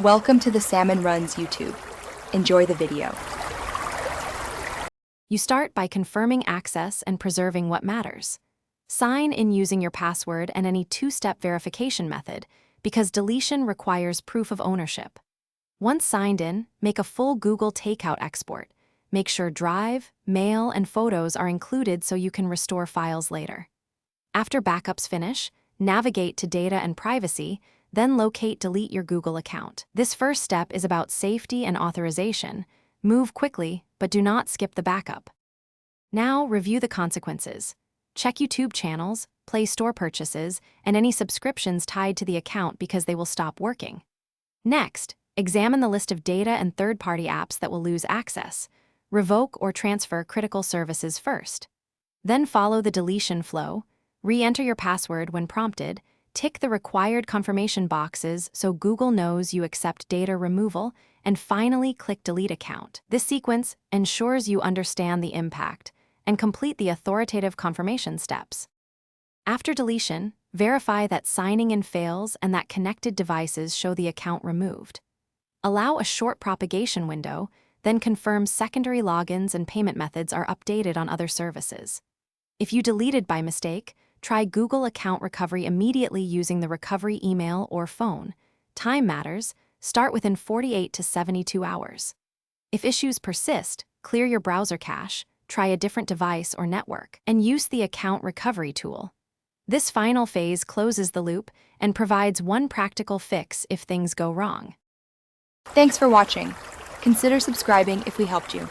Welcome to the Salmon Runs YouTube. Enjoy the video. You start by confirming access and preserving what matters. Sign in using your password and any two-step verification method, because deletion requires proof of ownership. Once signed in, make a full Google Takeout export. Make sure Drive, Mail, and Photos are included so you can restore files later. After backups finish, navigate to Data and Privacy, then Delete your Google account. This first step is about safety and authorization. Move quickly, but do not skip the backup. Now, review the consequences. Check YouTube channels, Play Store purchases, and any subscriptions tied to the account because they will stop working. Next, examine the list of data and third-party apps that will lose access. Revoke or transfer critical services first. Then follow the deletion flow. Re-enter your password when prompted. Tick the required confirmation boxes so Google knows you accept data removal, and finally click Delete Account. This sequence ensures you understand the impact and complete the authoritative confirmation steps. After deletion, verify that signing in fails and that connected devices show the account removed. Allow a short propagation window, then confirm secondary logins and payment methods are updated on other services. If you deleted by mistake, try Google Account Recovery immediately using the recovery email or phone. Time matters. Start within 48 to 72 hours. If issues persist, clear your browser cache, try a different device or network, and use the account recovery tool. This final phase closes the loop and provides one practical fix if things go wrong. Thanks for watching. Consider subscribing if we helped you.